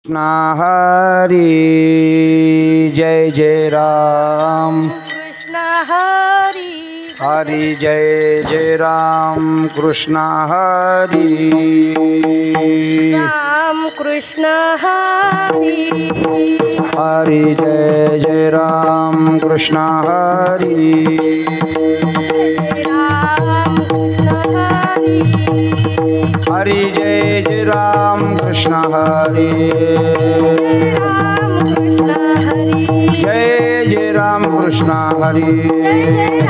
कृष्ण हरी जय जय राम कृष्ण हरी हरि जय जय राम कृष्ण हरी राम कृष्ण हरी हरि जय जय राम कृष्ण हरी राम कृष्ण हरी हरि जय जय राम कृष्ण हरी राम कृष्ण हरी जय जय राम कृष्ण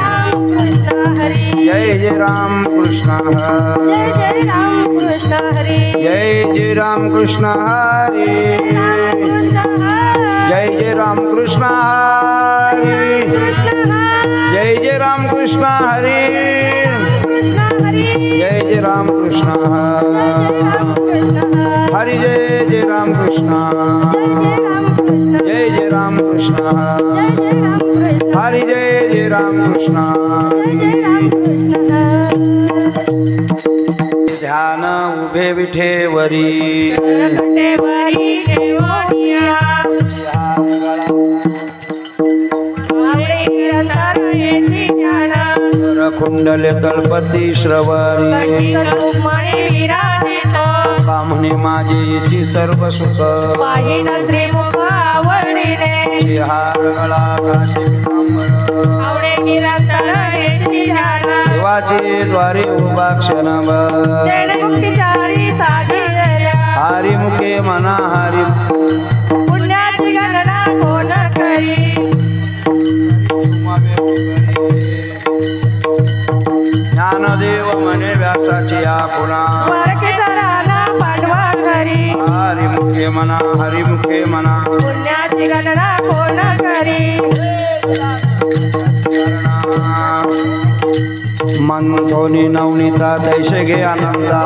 हरी जय जय राम कृष्ण हरी जय जय राम कृष्ण हरी जय जय राम कृष्ण हरी जय जय राम कृष्ण हरी जय जय राम कृष्ण हरी जय जय राम कृष्ण जय जय राम कृष्ण हरी जय जय राम कृष्ण ध्यान उभे विठेवरी कुंडले तळपती श्रवरी कामने माझी सर्व सुख हार गळा घासे देवाचे द्वारे उभा क्षणभर हरी मुखे मना हरी पुण्याची गणना कोण करी ज्ञानदेव म्हणे व्यासाची आपुणा पांडवा घरी हरी मुखे मना हरी मुखे मना पुण्याची गणना कोण करी मन धोनी नवनीता दैसे घे आनंदा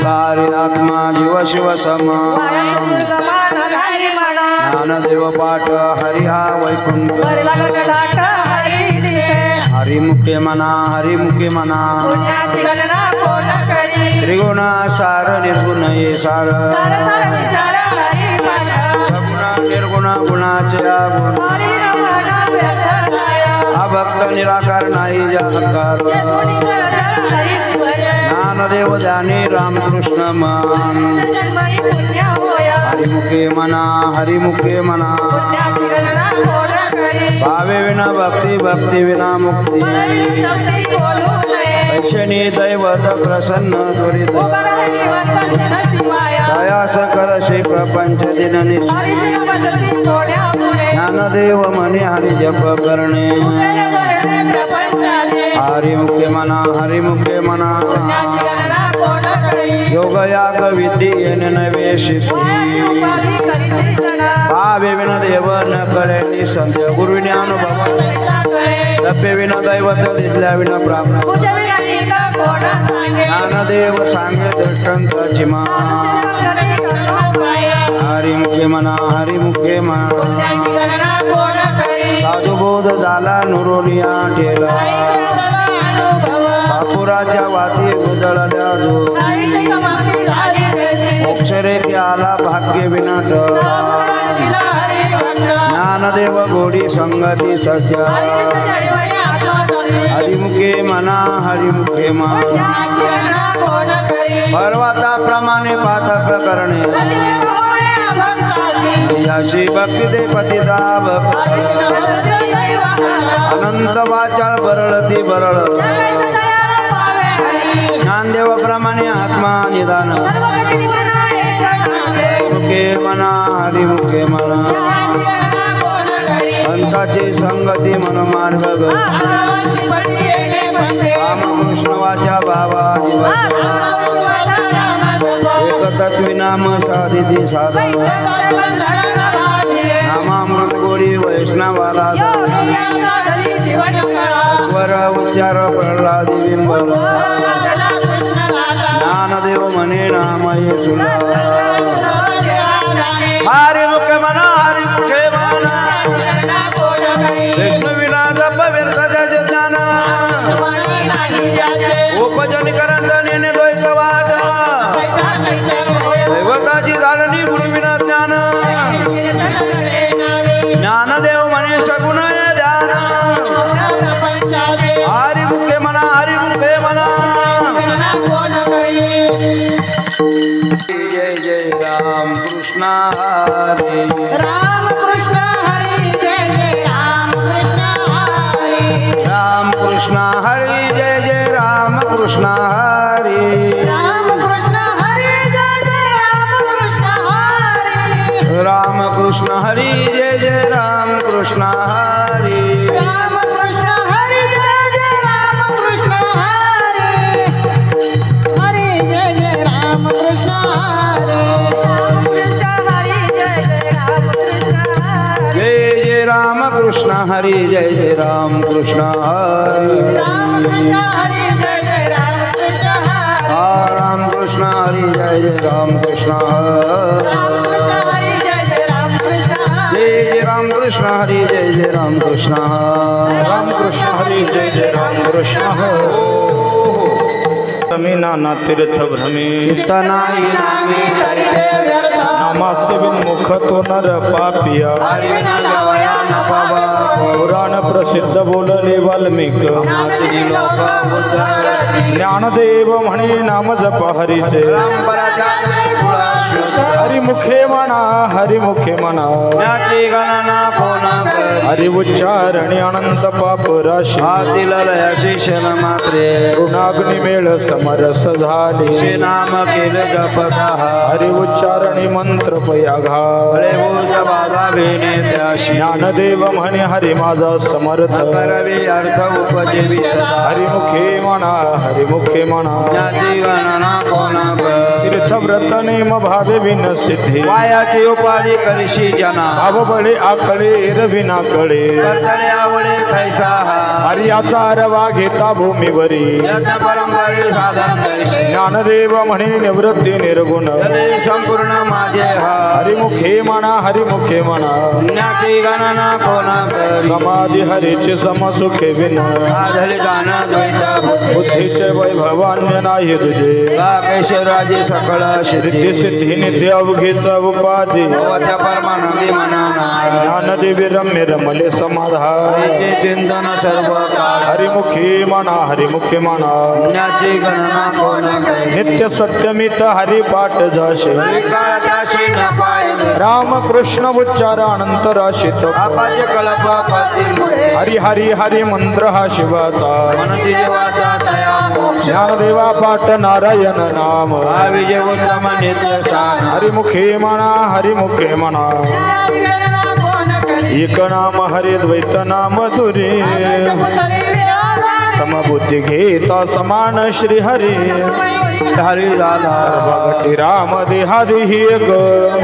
कार्य आत्मा जीव शिव सम ज्ञानदेव पाठ हरी हा वैकुंठ हरी मुखे मना हरी मुखे मना त्रिगुण सार निर्गुण ये सार सगुण निर्गुण गुणाचे आगुण अभक्त निराकार नाही जाकार ज्ञानदेव जाने रामकृष्ण मान हरिमुखे मना हरिमुखे मना भावे विना भक्ती भक्ती विना मुक्ती ऐक्षणी दैवत प्रसन्न त्वरित दयास करशी प्रपंच दिन ज्ञानदेव म्हणे हरि जप करणे हरिमुखे मना हरिमुखे मना योग याग विधी येणे नवे शिकवी भावे विना देव न कळे संध्या गुरु ज्ञानुभव तपे विना दैवत दिसल्या विना प्राप्त ज्ञानदेव सांगे दृष्टांताची मा हरिमुखे मना हरिमुखे मना साधुबोध झाला नुरोनिया ठेला बापुराच्या वाती उजळल्या अक्षरे आला भाग्य विनाट ज्ञानदेव गोडी संगती सज्जा हरिमुखे मना हरिमुखे मना पर्वताप्रमाणे पातक करणे याशी भक्ती दे पतिता भक्त अनंत वाचाळ बरळती बरळ ज्ञानदेव प्रमाणे आत्मा निदान मुखे मना हरिमुखे मना अंताची संगती मन मार्ग रामकृष्ण वाचा भावा एकतत्वी नाम साधिती साधन नामामृत गोडी वैष्णवाला वर उच्चार प्रल्हादी बिंबल ज्ञानदेव म्हणे नाम येसुला हरी मुखे मना हरी मुखे मना विष्णु विना जप व्यर्थ त्याचे ज्ञान उपजन करंदने द्वैत वाट दैवता गुणाची धारणी गुरुविना ज्ञान ज्ञानदेव म्हणे सगुणाय ध्यान हरी मुखे म्हणा हरी मुखे म्हणा जय जय राम कृष्ण हरी राम कृष्ण हरी जय जय राम कृष्ण हरी राम कृष्ण हरी जय जय राम कृष्ण हरी राम कृष्ण हरी जय जय राम कृष्ण हरी राम कृष्ण हरी जय जय राम कृष्ण हरी राम कृष्ण हरी जय जय राम कृष्ण हरी हरी जय जय राम कृष्ण हरी राम कृष्ण हरी जय जय राम कृष्ण हरी जय जय राम कृष्ण हरी जय जय राम कृष्ण हरी राम कृष्ण हरी जय जय राम कृष्ण हरी राम कृष्ण हरी जय जय राम कृष्ण राम कृष्ण हरी जय जय राम कृष्ण हरी राम कृष्ण हरी जय जय राम कृष्ण मी नाना तीर्थ भ्रमे तनाई नामी करिते व्यर्थ नामास्य विन्मुख तो नर पापिया हरि विना जावया न पावा पुराण प्रसिद्ध बोलले वाल्मिक नामची लोक उद्धरती ज्ञानदेव म्हणे नाम जप हरीचे परंपराच्या तुळा हरिमुखे म्हणा हरिमुखे म्हणा ज्ञाची गणना कोणा करी हरि उच्चारणे अनंत पाप राशी आतील लयाशी क्षण मात्रे ऋणाग्नी मेळ समरस झाले श्री नाम केले जपता हरि उच्चारणे मंत्र पयाघा फळे भूत बाधा भेने त्याशी ज्ञानदेव म्हणे हरि माझा समर्थ करवी अर्थ उपजेवी सदा हरिमुखे म्हणा हरिमुखे म्हणा ज्ञाची गणना कोणा करी तीर्थव्रत नेम भावे विन सिद्धी वायाची उपाधी करशी जना अवबळे आकळे रविना कळे कर्तळे आवडे कैसा हा हरियाचा रवा घेता भूमीवरी यज्ञ परंपरे साधन करशी ज्ञानदेव म्हणे निवृत्ती निर्गुण जले संपूर्ण माझे हा हरिमुखे म्हणा हरिमुखे म्हणा ज्ञाची गणना कोणा करी समाधी हरीचे समसुखे विन साधले गाना द्वैत बुद्धीचे वैभवान्य नाही तुझे कैशोराजी सकळ रिद्धी सिद्धी नित्य अवघीच उपाधी भगवत्या परमानंदी मनाना ज्ञानदेवी रम्य रमले समाधान हरीचे चिंतन सर्व काळ हरिमुखे म्हणा हरिमुखे म्हणा ज्ञाची गणना कोणा करी नित्य सत्यमित हरिपाठ जाशे विकाळाशी न पाहिजे राम कृष्ण उच्चार अनंत राशीत आपाचे कल्प पती हरी हरी हरी मंत्र हा शिवाचा मनसी जीवाचा तया मोक्ष ज्ञानदेवा पाठ नारायण नाम हा विजय उत्तम नित्य स्थान हरिमुखे म्हणा हरिमुखे म्हणा एक नाम हरि द्वैत नाम दुरी समबुद्धी घेता समान श्री हरी हरी राधा सर्वगटी राम देहादी ही एक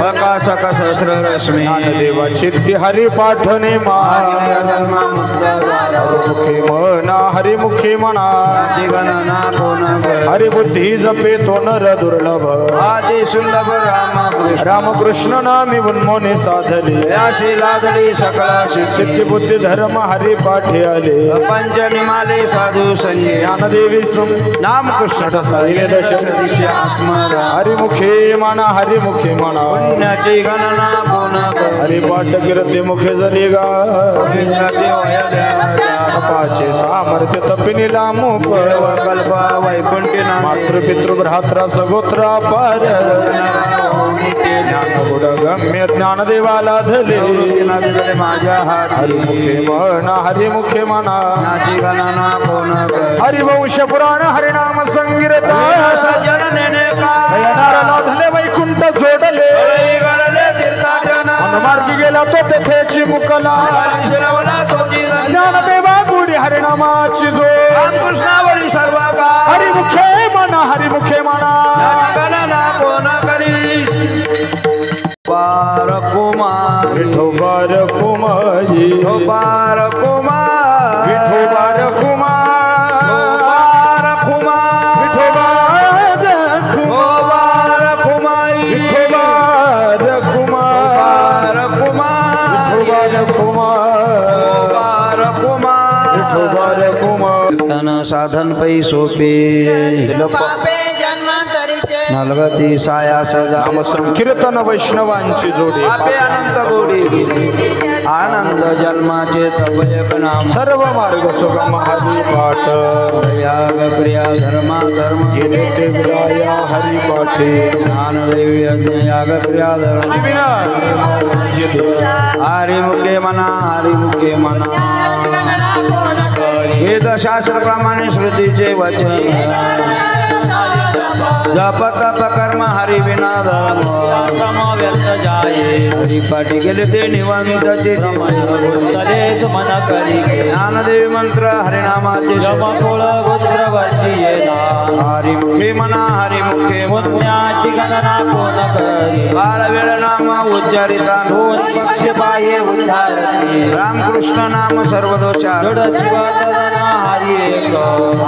प्रकाशक सहस्र रश्मी ज्ञानदेवा चित्ती हरी पाठने मा धर्म मुक्त हरिमुखे म्हणा हरिमुखे म्हणा ज्ञाची गणना कोणा करी हरिबुद्धी जपे तो नर दुर्लभ आजी सुलभ राम कृष्ण रामकृष्ण नामी उन्मोने साधले याशी लादली सकळ सिद्धी बुद्धी धर्म हरी पाठी आले पंच निमाले साधू संजय ज्ञानदेवी नाम कृष्ण ठसाईले दश दिशा आत्मरा हरिमुखे म्हणा हरिमुखे म्हणा पुण्याची गणना कोणा करी हरिपाठ कीर्ती मुखे जरी गा तपाचे सामर्थ्य तपिनीला मुख कल्प वैकुंठी मातृपितृ भ्रात्रा सगोत्रा पार ज्ञानगुण गम्य ज्ञानदेवाला धले माझ्या हात हरिमुखे म्हणा हरिमुखे म्हणा ज्ञाची गणना कोणा करी हरिवंश पुराण हरिनाम संगीता सज्जन नेने का धले वैकुंठ जोडले गणले तीर्थाटना मार्गी गेला तो तेथेची मुकला शिरवला तोची ज्ञानदेवा गुढी हरिनामाची जो कृष्णावरी सर्व का हरिमुखे म्हणा हरिमुखे म्हणा गणना कोणा करी पार कुमार विठोबार कुमारी पार कुमार विठोबार कुमार कुमार विठोबार कुमारी विठोबार कुमार कुमार विठोबार कुमार कुमार विठोबार कुमार तन साधन पै सोपे पापे जन्मांतरीचे नलगती साया सजा नाम संकीर्तन वैष्णवांची जोडी आपे अनंत गोडी आनंद जन्माचे तपयक नाम सर्व मार्ग सुगम हरी पाठ याग क्रिया धर्मा धर्म येते विराया हरी पाठे ज्ञानदेवी यज्ञ याग क्रिया धर्म हरिमुखे मना हरिमुखे मना वेदशास्त्र प्रमाणे श्रुतीचे वचन जप तप कर्म हरि विना धर्म व्यर्थ जाये हरिपाठी गेले ते निवंतचे मन करी ज्ञानदेवी मंत्र हरिनामाचे जमकोळ गोत्र वर्षीये हरिमुखे मना हरिमुखे पुण्याची गणना कोण करी काळ वेळ नाम उच्चारिता दोन पक्ष बाह्य उद्धारती रामकृष्ण नाम सर्व दोषा जड जीवातना हरी एक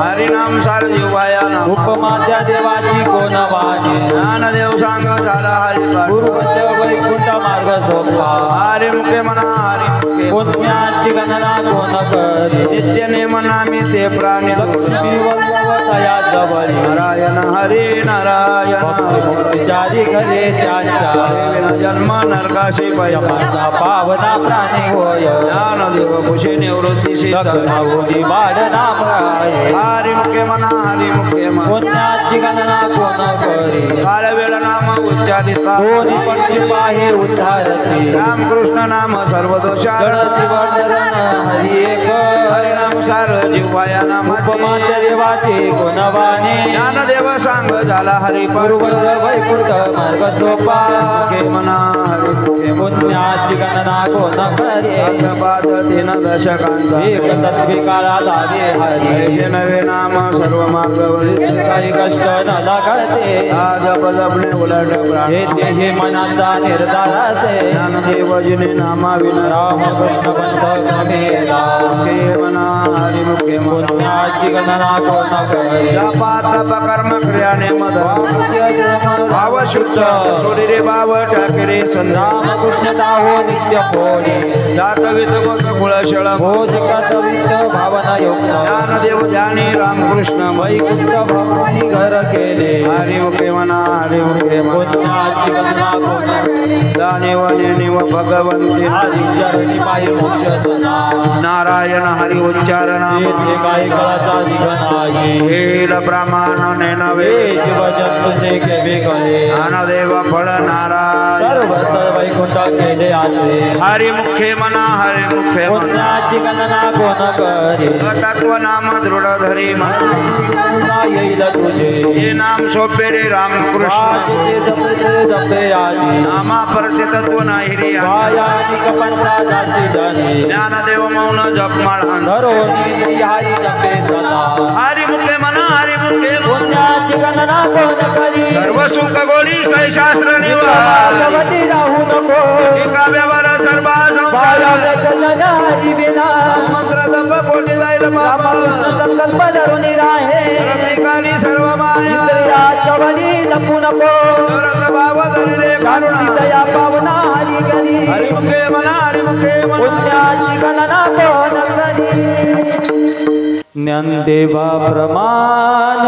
हरिनाम सार जीवाया नाम उपमाच्या देवाची कोण वाणी ज्ञानदेव सांग झाला हरिपाठ गुरुवंश वैकुंठ मार्ग सोपा हरिमुखे मना हरिमुखे पुण्याची गणना कोण करी नित्य नेम नामी ते प्राणी लक्ष्मी वल्लभतया जवळी नारायण हरी नारायण चारी घरे त्यांच्या जन्म नरकाशी भयमा माझा पावना प्राणी होय ज्ञानदेव कुशे निवृत्तीशी दक्षिणाहूनी वाढ नाम आहे हरिमुखे मना हरिमुखे मना पुण्याची गणना कोण करी काळ वेळ नाम उच्चारिता दोन्ही पक्षी पाहे उद्धारती रामकृष्ण नाम सर्व दोषा जडची वर्धन हरी एक हरिनाम सार जीवाया नाम उपमाच्या देवाची कोण वाणी ज्ञानदेव सांग झाला हरिपाठ गुरुवंश वैकुंठ मार्ग सोपा मुखे मना हरिमुखे पुण्याची गणना कोण करी पाद तीन दशकांचा एक तत्वी काळात आले हरी हे नवे नाम सर्व मार्गवरी काही कष्ट न लागते आज जपणे उलट प्राण हे तेही मनाचा निर्धार असे ज्ञानदेवजीने नामा विना रामकृष्ण पंथ मेला मुखे मना हरिमुखे मना पुण्याची गणना कोण करी जपात कर्म क्रियाने मद भाव शुद्ध सोडी रे भाव टाके संधा रामकृष्ण हो नित्य कोणी जातवित गोत कुळशळ भोज कर्तवित भावना युक्त ज्ञानदेव ज्ञानी रामकृष्ण वैकुंठ भवानी घर केले हरिमुखे मना हरिमुखे मना पुण्याची गणना कोण करी जाणीव नेणीव भगवंती आधी चरणी पायी मोक्ष सदा नारायण हरि उच्चारणा येथे काही काळाचा निघन आहे हेल ब्राह्मण नेनवे जीव जंतुचे केवे कळे ज्ञानदेव फळ नारायण सर्व तर वैकुंठ केले असे हरिमुखे मना हरिमुखे मना पुण्याची गणना कोण करी तत्व नाम दृढ धरी मना पुन्हा येईल तुझे हे नाम सोपे रे रामकृष्ण वाणीचे जपते जपे आधी नामा परते तत्व नाही रे वायानी कपंचा दासी जाणे ज्ञानदेव मौन जपमाळ धरोनी हरी जपे सदा हरिमुखे मना हरिमुखे मना पुण्याची गणना कोण करी सर्व सुख गोडी सैशास्त्र निवा भगवती राहू नको एका व्यवहार सर्वा वाया व्यजना हरी बिना मंत्र जप कोटी जाईल रामकृष्ण संकल्प धरून राहे रमिकाली सर्व माया इंद्रिया चवणी लपू नको रत भाव धरी रे शांती दया पावना हरी करी हरिमुखे मना हरिमुखे मना पुण्याची गणना कोण करी ज्ञानदेवा प्रमाण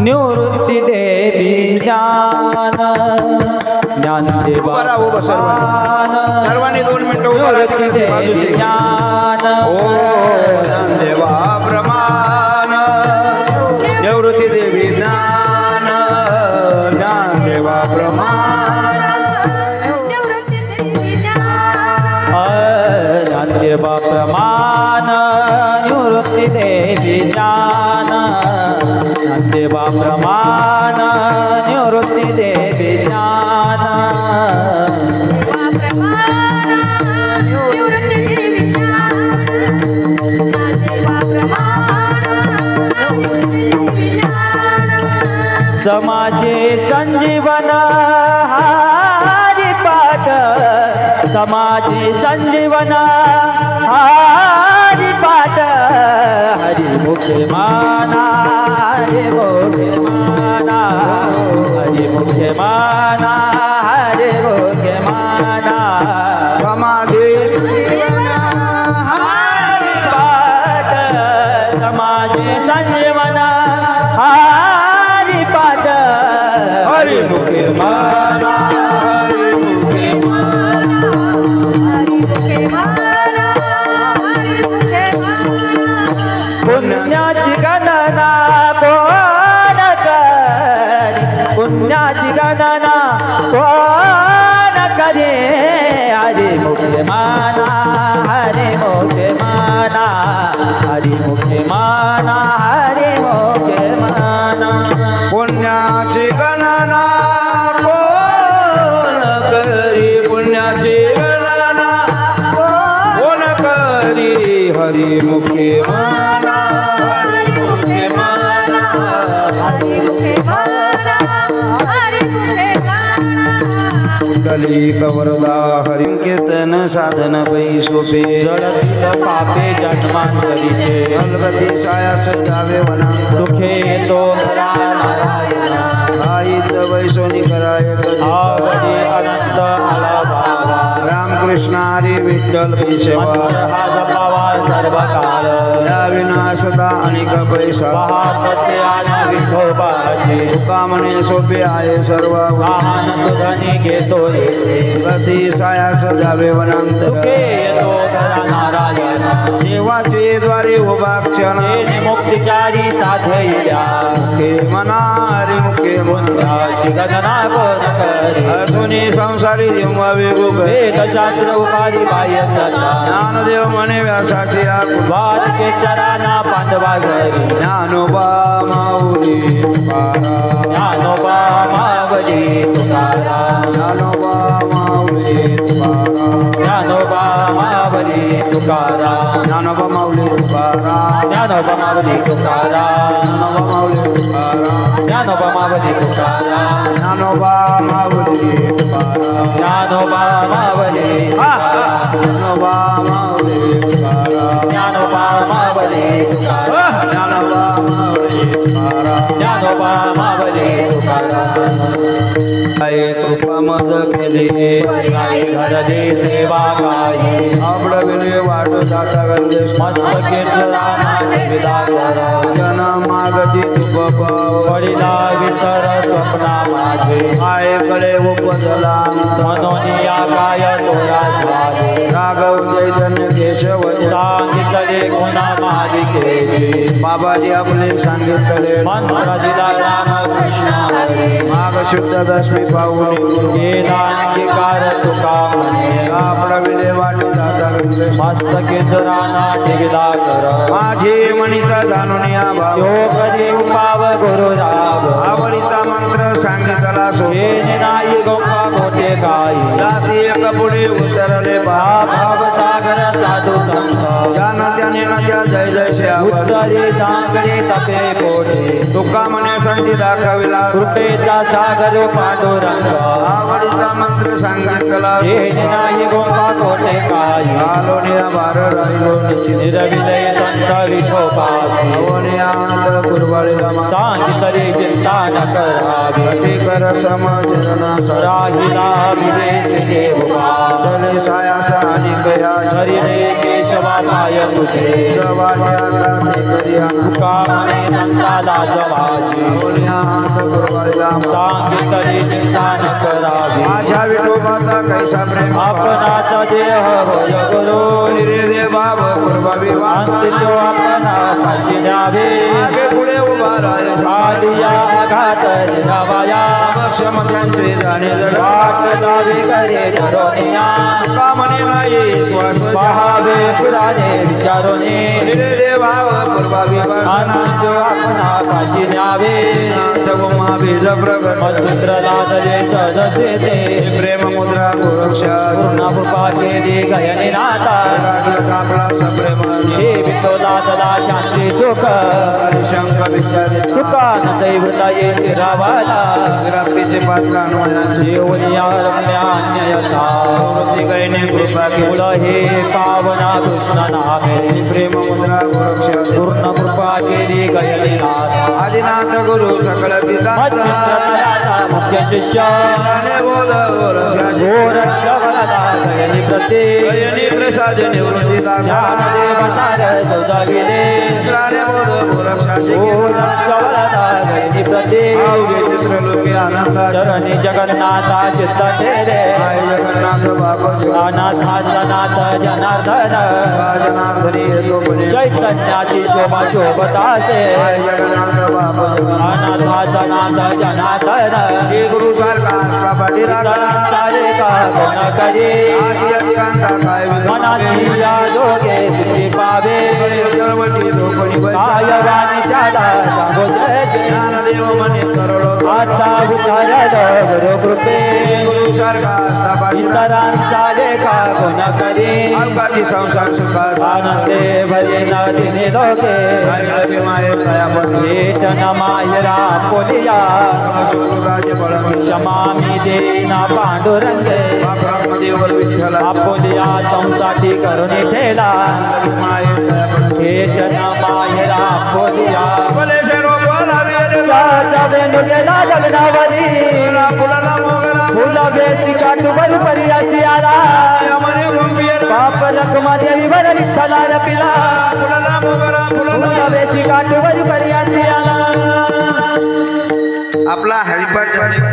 निवृत्ती देवी ज्ञान ज्ञानदेवा उभा सर्वांनी सर्वांनी 2 मिनिटं उभा निवृत्ती देवी बाजूचे ज्ञान ओ ज्ञानदेवा प्रमाण निवृत्ती देवी ज्ञान ज्ञानदेवा प्रमाण ज्ञानदेवा प्रमाण निवृत्ती देवी ज्ञान ज्ञानदेवा प्रमाण निवृत्ती देवी ज्ञान समाजे संजीवन हरी पाठ समाजे संजीवन हरी पाठ हरी मुखे माना हरी मुखे माना हरी मुखे माना हरी मुखे माना समाधी हरी पाठ समाजे संजीवन हरी पाठ कोण करे हरी मुखे माना हरी मुखे माना हरी मुखे माना हरी मुखे माना पुण्याची गणना कोण करी पुण्याची गणना कोण करी हरी मुखे माना हरी मुखे माना कुंडली कवरदा हरि कीर्तन साधन पै सोपे जडतील पापे जन्मांतरीचे अलगती सायास जावे वना सुखे तो खरा नारायणा आईच वैसोनी कराय आवडी अनंत आला बाबा रामकृष्ण हरी विठ्ठल केशवा मंत्र हा जपावा सर्व काळ या विनाशता अनेक पैसा महात्मते आना विठोबाची तुकामणे सोपे आहे सर्व वाहन तुझनी घेतो येते गती सायास जावे वनांतर सुखे तो खरा नारायणा देवाचे द्वारे उभा क्षण तेने मुक्तिचारी साधयिल्या मुखे मना हरी मुखे मुद्रा त्याची गणना कोण करे अजूनी संसारी जेव्हा वेगोग वेदशास्त्र उपाधी बाह्य सत्ता ज्ञानदेव म्हणे व्यासाठी वाचके चराना पांडवा घरी ज्ञानोबा माऊली तुकारा ज्ञानोबा मावली तुकारा ज्ञानोबा माऊली तुकारा ज्ञानोबा मावली तुकारा ज्ञानोबा माऊली तुकारा ज्ञानोबा मावली तुकारा ज्ञानोबा माऊली तुकारा ज्ञानोबा मावली तुकारा ज्ञानोबा माऊली तुकारा ज्ञानोबा मावली ज्ञानोबा माऊली तुकारा ज्ञानोबा मावली तुकारा ज्ञानोबा माऊली तुकारा ज्ञानोबा मावली तुकारा काय कृपा मज केली काही घडली सेवा काही आपड विनय वाट दाता गंदेश मस्त कीर्तनाना विदा कर जन मागती तुप पाव पडिला विसर स्वप्ना माझे आय कडे उपजला मनोनिया काय तोरा झाले राघव चैतन्य केशव सांगितले गुणा मालिकेची बाबाजी आपले सांगितले मंत्र दिला रामकृष्ण हरी माग शुद्ध दशमी पाहुणी वेदांगिकार तुका म्हणे आपड विनय वाट दाता गंदेश मस्त कीर्तनाना टिकला कर माझे मनीचा जाणून या भाव यो कधी उपाव गुरु राव आवडीचा मंत्र सांगितला सो हे नाही गोपा मोठे काही जाती एक पुढे उतरले बाप भाव सागर साधू संत ज्या नद्याने नद्या जय जय श्याम उत्तरी सांगडे तपे कोठे तुका म्हणे संधी दाखविला कृपेचा सागर पांडुरंग आवडीचा मंत्र सांगितला हे नाही गोपा कोठे काही आलो निया बार राहिलो निश्चित निरविलय संत विठोबासी आवनिया अंतर कुरवाळीला सांगितले चिंता न करावी कटी कर समजना राहिला विवेक देवबा चले सायासा आणि गया हरिने केशवा पाय तुझे जवान्याला ते करिया तुका म्हणे संताला जवाची आवनिया अंतर कुरवाळीला सांगितले चिंता न करावी माझ्या विठोबाचा कैसा प्रेम आपणाचा देह होय गुरु रे देवा कुरबावी अंतितो आपणा फाशी द्यावे मागे पुढे उभा राय आदिया घात निरावाया क्षमतांचे जाणे जड वाट लावी करे धरोनिया का म्हणे नाही श्वास पहावे पुराणे विचारोने रे देवा कुरबावी अंतितो आपणा फाशी द्यावे जगमा बीज प्रगट मच्छिद्र लादले सदसे ते प्रेम मुद्रा गोरक्षा पूर्णकृपा केली गयने नाता कापला सप्रेमाने हे विठोला सदा शांती सुख शंख विचारे तुका न दैवता येते रावाला रात्रीचे पात्र अन्वयाचे देवनिया रम्यान्ययता वृत्ती गैने कृपा मूळ हे पावना कृष्ण नामे प्रेम मुद्रा गोरक्षा पूर्ण कृपा केली गयने नाथा आदिनाथ गुरु सकल पिता मच्छिद्र तयाचा मुख्य शिष्य बोल गोरक्षा गोरक्ष वरदा गयनी प्रती गयनी प्रसाद निवृत्ती ज्ञानदेव सार सौदागिरे इंद्राने बोध गोरक्षाशी गयनी प्रती चित्रलोके आनंद चरणी जगन्नाथा चित्त तेरे जगन्नाथ बाबू अनाथाचा नाथ जनार्दन जनार्दनी चैतन्याची शोभा शोभतासे जगन्नाथ बाबू अनाथाचा नाथ जनार्दन श्री गुरु सारखा चाले का गुण करे मनाची जोगे सिद्धी पावे काय वाणी त्याला सांगो जय ज्ञानदेव मने करोडो आता उतारलो गुरु कृपे गुरु सारखा इतरांचा लेखा गुण करे अल्पाची संसार सुखात आनंदे भरे नदिने लोके भेटन मायरा पोलिया क्षमामी देना पांडुरंगे आपोलिया संसाठी करुणी ठेला भेटन मायरा पोलिया गेला जगनावरी फुल बेसी काटूवर परियासी आला पाप रखमा देवी वर विठ्ठला पिला फुल बेसी काटूवर परियासी आला आपला हरिपाठ झाले